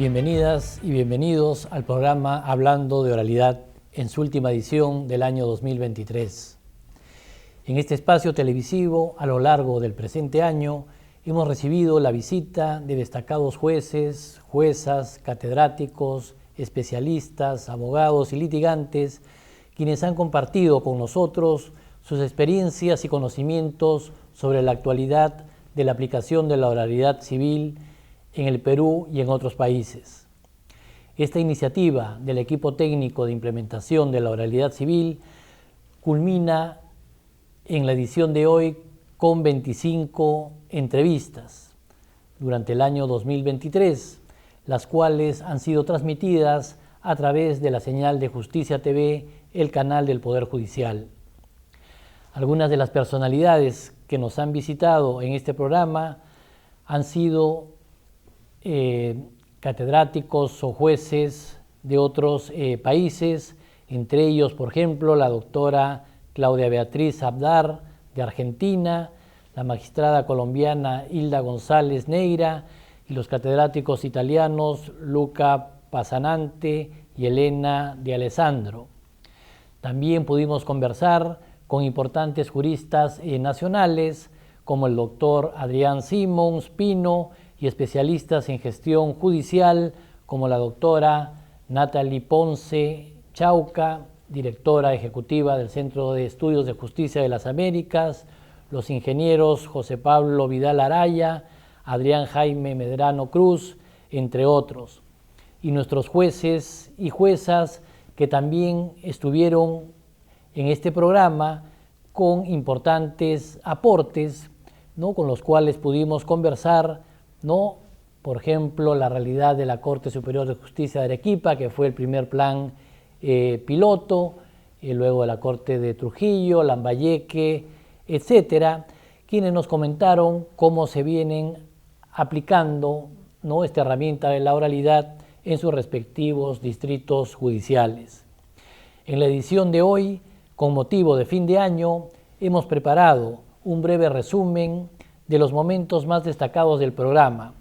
Bienvenidas y bienvenidos al programa Hablando de Oralidad en su última edición del año 2023. En este espacio televisivo, a lo largo del presente año, hemos recibido la visita de destacados jueces, juezas, catedráticos, especialistas, abogados y litigantes, quienes han compartido con nosotros sus experiencias y conocimientos sobre la actualidad de la aplicación de la oralidad civil en el Perú y en otros países. Esta iniciativa del equipo técnico de implementación de la oralidad civil culmina en la edición de hoy con 25 entrevistas durante el año 2023, las cuales han sido transmitidas a través de la señal de Justicia TV, el canal del Poder Judicial. Algunas de las personalidades que nos han visitado en este programa han sido catedráticos o jueces de otros países, entre ellos, por ejemplo, la doctora Claudia Beatriz Abdar, de Argentina, la magistrada colombiana Hilda González Neira y los catedráticos italianos Luca Pasanante y Elena de Alessandro. También pudimos conversar con importantes juristas nacionales como el doctor Adrián Simons Pino y especialistas en gestión judicial como la doctora Natalie Ponce Chauca, directora ejecutiva del Centro de Estudios de Justicia de las Américas, los ingenieros José Pablo Vidal Araya, Adrián Jaime Medrano Cruz, entre otros, y nuestros jueces y juezas que también estuvieron en este programa con importantes aportes, ¿no?, con los cuales pudimos conversar, ¿no?, por ejemplo, la realidad de la Corte Superior de Justicia de Arequipa, que fue el primer plan piloto, luego de la Corte de Trujillo, Lambayeque, etcétera, quienes nos comentaron cómo se vienen aplicando, ¿no?, esta herramienta de la oralidad en sus respectivos distritos judiciales. En la edición de hoy, con motivo de fin de año, hemos preparado un breve resumen de los momentos más destacados del programa,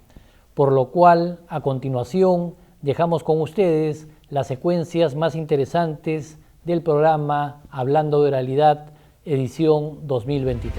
por lo cual, a continuación, dejamos con ustedes las secuencias más interesantes del programa Hablando de Oralidad, edición 2023.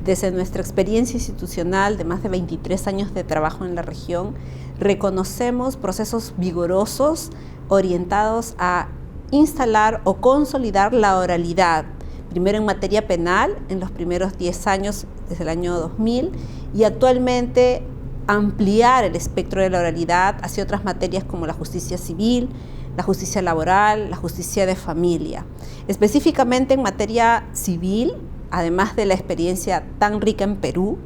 Desde nuestra experiencia institucional de más de 23 años de trabajo en la región, reconocemos procesos vigorosos orientados a instalar o consolidar la oralidad, primero en materia penal en los primeros 10 años desde el año 2000 y actualmente ampliar el espectro de la oralidad hacia otras materias como la justicia civil, la justicia laboral, la justicia de familia. Específicamente en materia civil, además de la experiencia tan rica en Perú,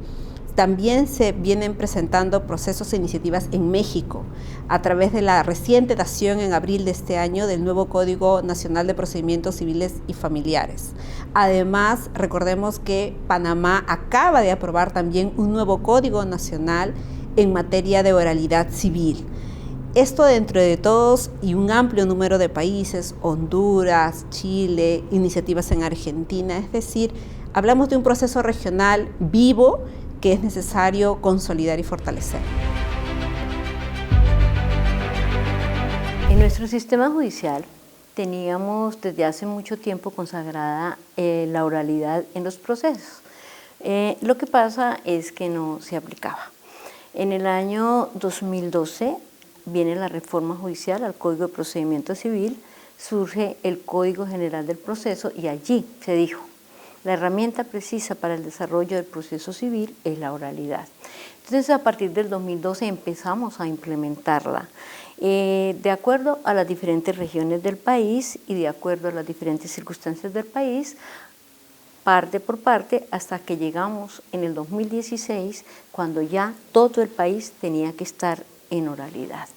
también se vienen presentando procesos e iniciativas en México a través de la reciente dación en abril de este año del nuevo Código Nacional de Procedimientos Civiles y Familiares. Además, recordemos que Panamá acaba de aprobar también un nuevo Código Nacional en materia de oralidad civil. Esto dentro de todos y un amplio número de países, Honduras, Chile, iniciativas en Argentina, es decir, hablamos de un proceso regional vivo que es necesario consolidar y fortalecer. En nuestro sistema judicial teníamos desde hace mucho tiempo consagrada la oralidad en los procesos. Lo que pasa es que no se aplicaba. En el año 2012 viene la reforma judicial al Código de Procedimiento Civil, surge el Código General del Proceso y allí se dijo: la herramienta precisa para el desarrollo del proceso civil es la oralidad. Entonces, a partir del 2012 empezamos a implementarla de acuerdo a las diferentes regiones del país y de acuerdo a las diferentes circunstancias del país, parte por parte, hasta que llegamos en el 2016, cuando ya todo el país tenía que estar en oralidad.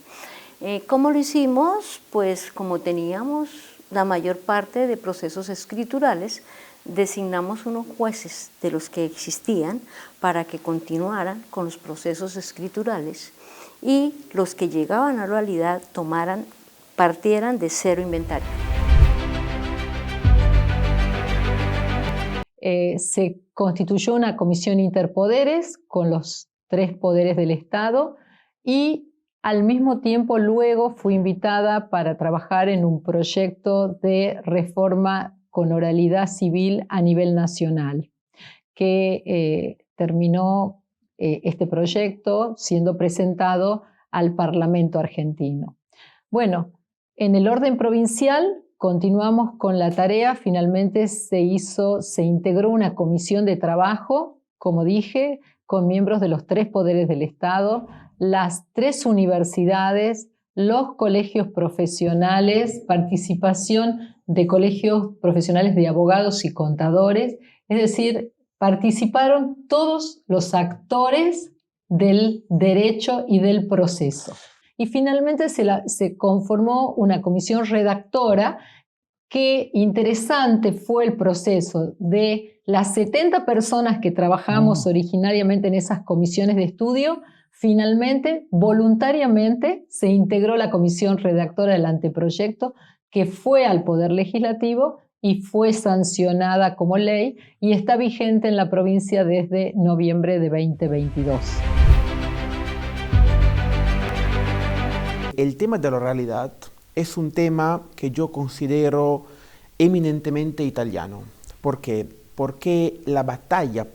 ¿Cómo lo hicimos? Pues como teníamos la mayor parte de procesos escriturales, designamos unos jueces de los que existían para que continuaran con los procesos escriturales y los que llegaban a la oralidad partieran de cero inventario. Se constituyó una comisión interpoderes con los tres poderes del Estado y al mismo tiempo luego fui invitada para trabajar en un proyecto de reforma con oralidad civil a nivel nacional, que terminó este proyecto siendo presentado al Parlamento argentino. Bueno, en el orden provincial continuamos con la tarea. Finalmente se integró una comisión de trabajo, como dije, con miembros de los tres poderes del Estado, las tres universidades, los colegios profesionales, participación de colegios profesionales de abogados y contadores, es decir, participaron todos los actores del derecho y del proceso. Y finalmente se conformó una comisión redactora. Qué interesante fue el proceso de las 70 personas que trabajamos originariamente en esas comisiones de estudio. Finalmente, voluntariamente, se integró la comisión redactora del anteproyecto que fue al Poder Legislativo y fue sancionada como ley y está vigente en la provincia desde noviembre de 2022. El tema de la oralidad es un tema que yo considero eminentemente italiano. ¿Por qué? Porque la batalla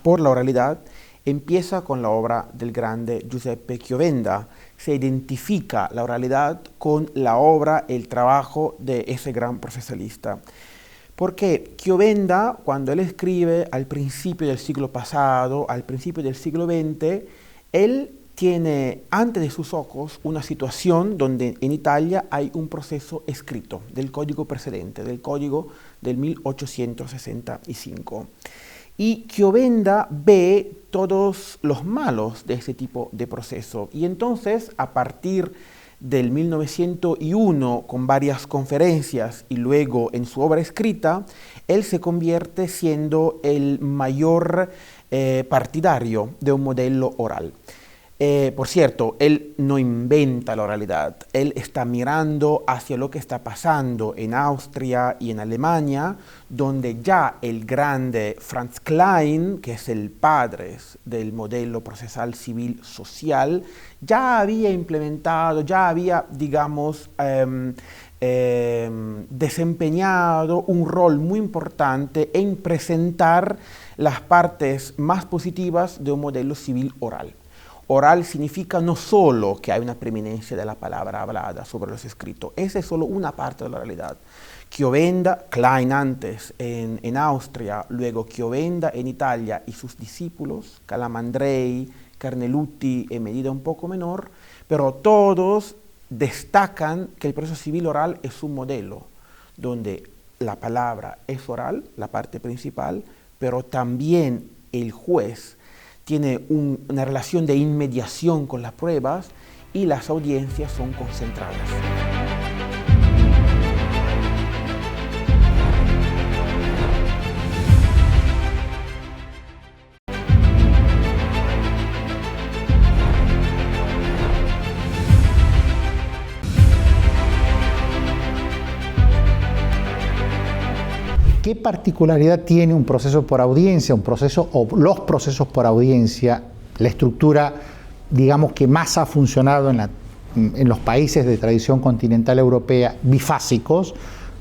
por la oralidad empieza con la obra del grande Giuseppe Chiovenda. Se identifica la oralidad con la obra, el trabajo de ese gran procesalista. Porque Chiovenda, cuando él escribe al principio del siglo pasado, al principio del siglo XX, él tiene ante de sus ojos una situación donde en Italia hay un proceso escrito del código precedente, del código del 1865. Y Chiovenda ve todos los malos de ese tipo de proceso. Y entonces, a partir del 1901, con varias conferencias y luego en su obra escrita, él se convierte siendo el mayor partidario de un modelo oral. Por cierto, él no inventa la oralidad, él está mirando hacia lo que está pasando en Austria y en Alemania, donde ya el grande Franz Klein, que es el padre del modelo procesal civil social, ya había implementado, ya había, digamos, desempeñado un rol muy importante en presentar las partes más positivas de un modelo civil oral. Oral significa no solo que hay una preeminencia de la palabra hablada sobre los escritos, esa es solo una parte de la realidad. Chiovenda, Klein antes en Austria, luego Chiovenda en Italia y sus discípulos, Calamandrei, Carnelutti en medida un poco menor, pero todos destacan que el proceso civil oral es un modelo donde la palabra es oral, la parte principal, pero también el juez tiene una relación de inmediación con las pruebas y las audiencias son concentradas. ¿Qué particularidad tiene un proceso por audiencia, un proceso o los procesos por audiencia, la estructura, digamos, que más ha funcionado en los países de tradición continental europea bifásicos,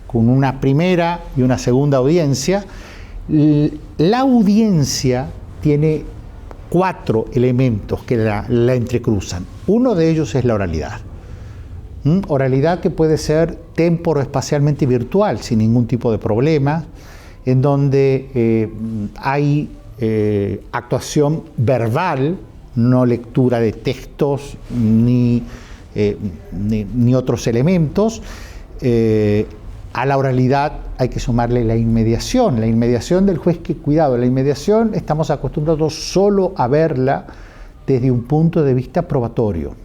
con una primera y una segunda audiencia? La audiencia tiene 4 elementos que la entrecruzan. Uno de ellos es la oralidad. Oralidad que puede ser temporoespacialmente virtual, sin ningún tipo de problema, en donde hay actuación verbal, no lectura de textos ni otros elementos. A la oralidad hay que sumarle la inmediación del juez. Que cuidado, la inmediación estamos acostumbrados solo a verla desde un punto de vista probatorio.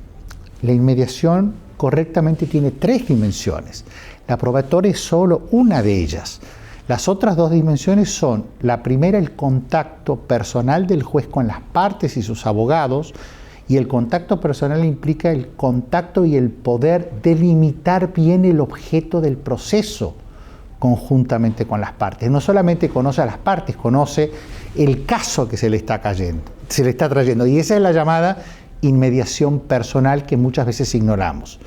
La inmediación correctamente tiene 3 dimensiones. La probatoria es solo una de ellas. Las otras 2 dimensiones son, la primera, el contacto personal del juez con las partes y sus abogados, y el contacto personal implica el contacto y el poder delimitar bien el objeto del proceso, conjuntamente con las partes. No solamente conoce a las partes, conoce el caso que se le está trayendo. Y esa es la llamada inmediación personal que muchas veces ignoramos.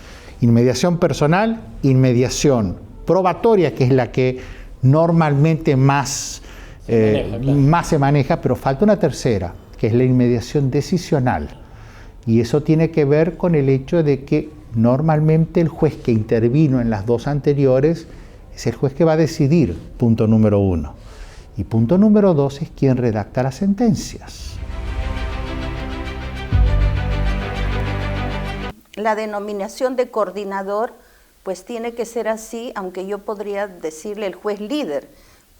Inmediación personal, inmediación probatoria, que es la que normalmente más se maneja, pero falta una tercera, que es la inmediación decisional. Y eso tiene que ver con el hecho de que normalmente el juez que intervino en las dos anteriores es el juez que va a decidir, punto número 1. Y punto número 2 es quien redacta las sentencias. La denominación de coordinador pues tiene que ser así, aunque yo podría decirle el juez líder,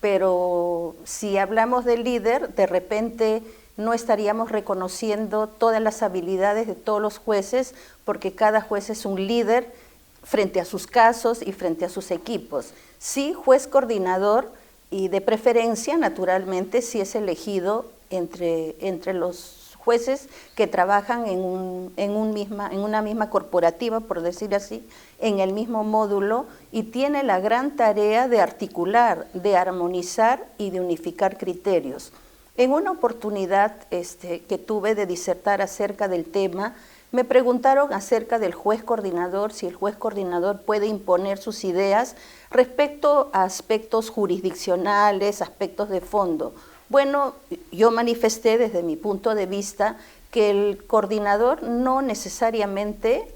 pero si hablamos de líder, de repente no estaríamos reconociendo todas las habilidades de todos los jueces, porque cada juez es un líder frente a sus casos y frente a sus equipos. Sí, juez coordinador, y de preferencia, naturalmente, si es elegido entre los jueces que trabajan en una misma corporativa, por decir así, en el mismo módulo, y tiene la gran tarea de articular, de armonizar y de unificar criterios. En una oportunidad que tuve de disertar acerca del tema, me preguntaron acerca del juez coordinador, si el juez coordinador puede imponer sus ideas respecto a aspectos jurisdiccionales, aspectos de fondo. Bueno, yo manifesté desde mi punto de vista que el coordinador no necesariamente,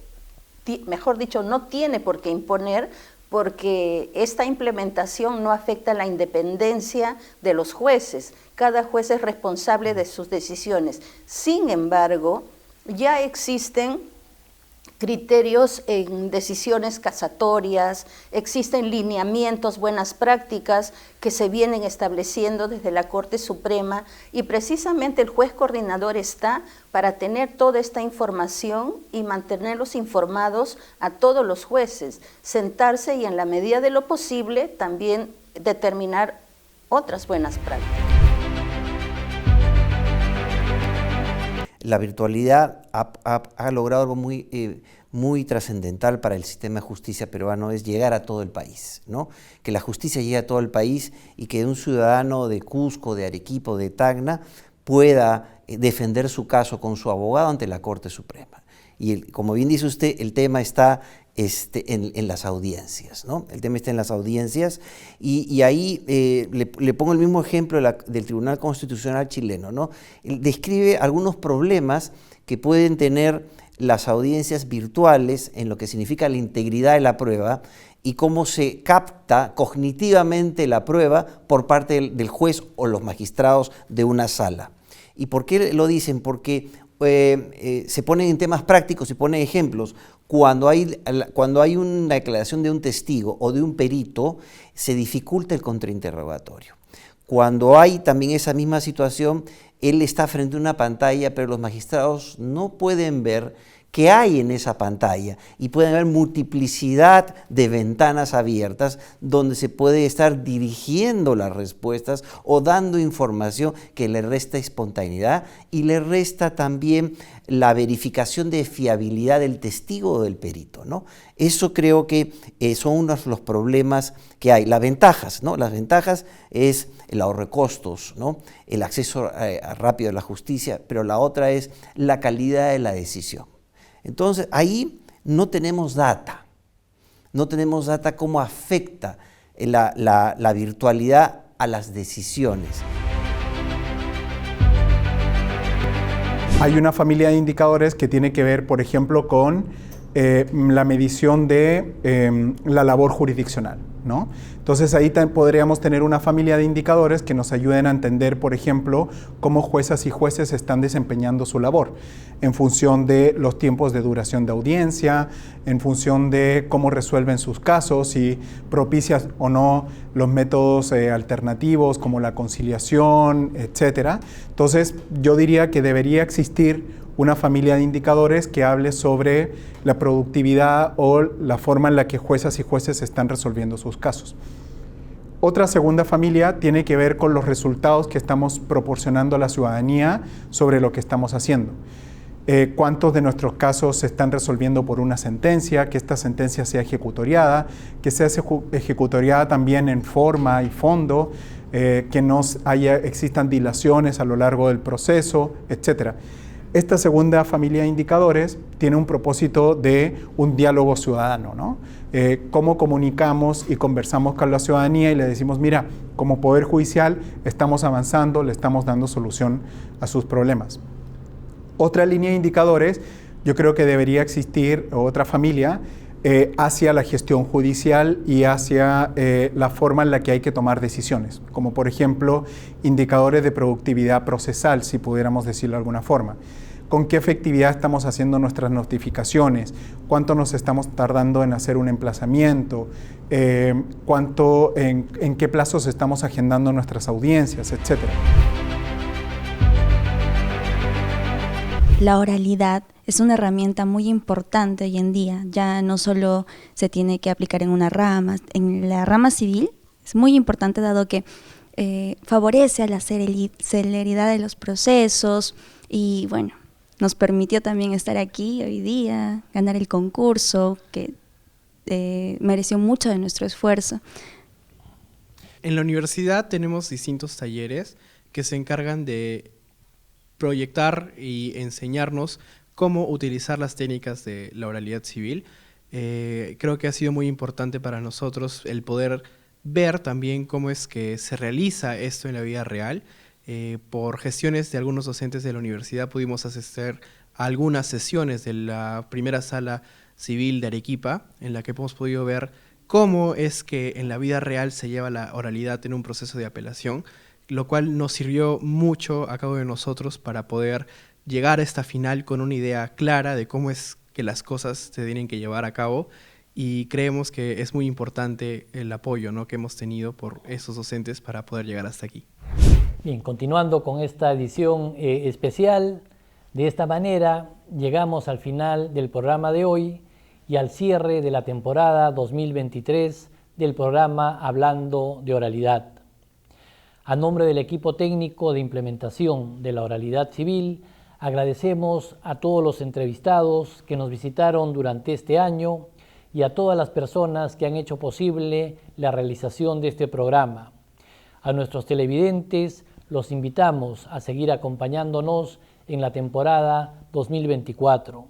mejor dicho, no tiene por qué imponer, porque esta implementación no afecta la independencia de los jueces. Cada juez es responsable de sus decisiones. Sin embargo, ya existen criterios en decisiones casatorias, existen lineamientos, buenas prácticas que se vienen estableciendo desde la Corte Suprema, y precisamente el juez coordinador está para tener toda esta información y mantenerlos informados a todos los jueces, sentarse y en la medida de lo posible también determinar otras buenas prácticas. La virtualidad ha logrado algo muy trascendental para el sistema de justicia peruano, es llegar a todo el país, ¿no? Que la justicia llegue a todo el país y que un ciudadano de Cusco, de Arequipa, de Tacna pueda defender su caso con su abogado ante la Corte Suprema. Y como bien dice usted, el tema está en las audiencias, ¿no? El tema está en las audiencias y ahí le pongo el mismo ejemplo del Tribunal Constitucional chileno, ¿no? Él describe algunos problemas que pueden tener las audiencias virtuales en lo que significa la integridad de la prueba y cómo se capta cognitivamente la prueba por parte del juez o los magistrados de una sala. ¿Y por qué lo dicen? Porque se ponen en temas prácticos, se ponen ejemplos. Cuando hay una declaración de un testigo o de un perito, se dificulta el contrainterrogatorio. Cuando hay también esa misma situación, él está frente a una pantalla, pero los magistrados no pueden ver qué hay en esa pantalla y pueden haber multiplicidad de ventanas abiertas donde se puede estar dirigiendo las respuestas o dando información que le resta espontaneidad y le resta también la verificación de fiabilidad del testigo o del perito, ¿no? Eso creo que son unos de los problemas que hay. Las ventajas, ¿no? Las ventajas es el ahorro de costos, ¿no? El acceso rápido a la justicia, pero la otra es la calidad de la decisión. Entonces, ahí no tenemos data cómo afecta la virtualidad a las decisiones. Hay una familia de indicadores que tiene que ver, por ejemplo, con la medición de la labor jurisdiccional, ¿no? Entonces ahí podríamos tener una familia de indicadores que nos ayuden a entender, por ejemplo, cómo juezas y jueces están desempeñando su labor en función de los tiempos de duración de audiencia, en función de cómo resuelven sus casos, si propician o no los métodos alternativos como la conciliación, etcétera. Entonces yo diría que debería existir una familia de indicadores que hable sobre la productividad o la forma en la que juezas y jueces están resolviendo sus casos. Otra segunda familia tiene que ver con los resultados que estamos proporcionando a la ciudadanía sobre lo que estamos haciendo. cuántos de nuestros casos se están resolviendo por una sentencia, que esta sentencia sea ejecutoriada, que sea ejecutoriada también en forma y fondo, que no existan dilaciones a lo largo del proceso, etc. Esta segunda familia de indicadores tiene un propósito de un diálogo ciudadano, ¿no? Cómo comunicamos y conversamos con la ciudadanía y le decimos, mira, como Poder Judicial estamos avanzando, le estamos dando solución a sus problemas. Otra línea de indicadores, yo creo que debería existir otra familia hacia la gestión judicial y hacia la forma en la que hay que tomar decisiones, como por ejemplo indicadores de productividad procesal, si pudiéramos decirlo de alguna forma. ¿Con qué efectividad estamos haciendo nuestras notificaciones? ¿Cuánto nos estamos tardando en hacer un emplazamiento? ¿En qué plazos estamos agendando nuestras audiencias, etcétera? La oralidad es una herramienta muy importante hoy en día. Ya no solo se tiene que aplicar en una rama, en la rama civil es muy importante dado que favorece a la celeridad de los procesos y bueno, nos permitió también estar aquí hoy día, ganar el concurso que mereció mucho de nuestro esfuerzo. En la universidad tenemos distintos talleres que se encargan de proyectar y enseñarnos cómo utilizar las técnicas de la oralidad civil. Creo que ha sido muy importante para nosotros el poder ver también cómo es que se realiza esto en la vida real. Por gestiones de algunos docentes de la universidad pudimos asistir a algunas sesiones de la primera sala civil de Arequipa, en la que hemos podido ver cómo es que en la vida real se lleva la oralidad en un proceso de apelación, lo cual nos sirvió mucho a cada uno de nosotros para poder llegar a esta final con una idea clara de cómo es que las cosas se tienen que llevar a cabo, y creemos que es muy importante el apoyo, ¿no?, que hemos tenido por esos docentes para poder llegar hasta aquí. Bien, continuando con esta edición especial, de esta manera llegamos al final del programa de hoy y al cierre de la temporada 2023 del programa Hablando de Oralidad. A nombre del equipo técnico de implementación de la oralidad civil, agradecemos a todos los entrevistados que nos visitaron durante este año y a todas las personas que han hecho posible la realización de este programa. A nuestros televidentes los invitamos a seguir acompañándonos en la temporada 2024.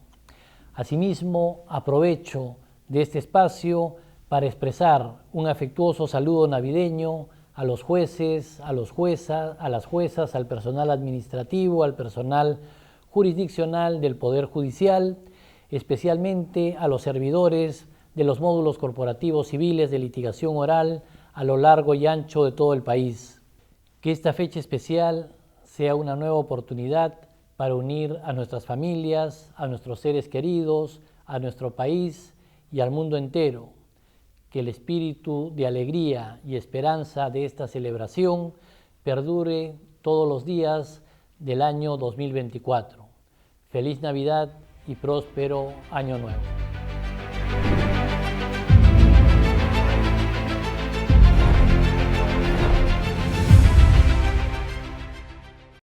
Asimismo, aprovecho de este espacio para expresar un afectuoso saludo navideño a los jueces, a las juezas, al personal administrativo, al personal jurisdiccional del Poder Judicial, especialmente a los servidores de los módulos corporativos civiles de litigación oral a lo largo y ancho de todo el país. Que esta fecha especial sea una nueva oportunidad para unir a nuestras familias, a nuestros seres queridos, a nuestro país y al mundo entero. Que el espíritu de alegría y esperanza de esta celebración perdure todos los días del año 2024. Feliz Navidad y próspero Año Nuevo.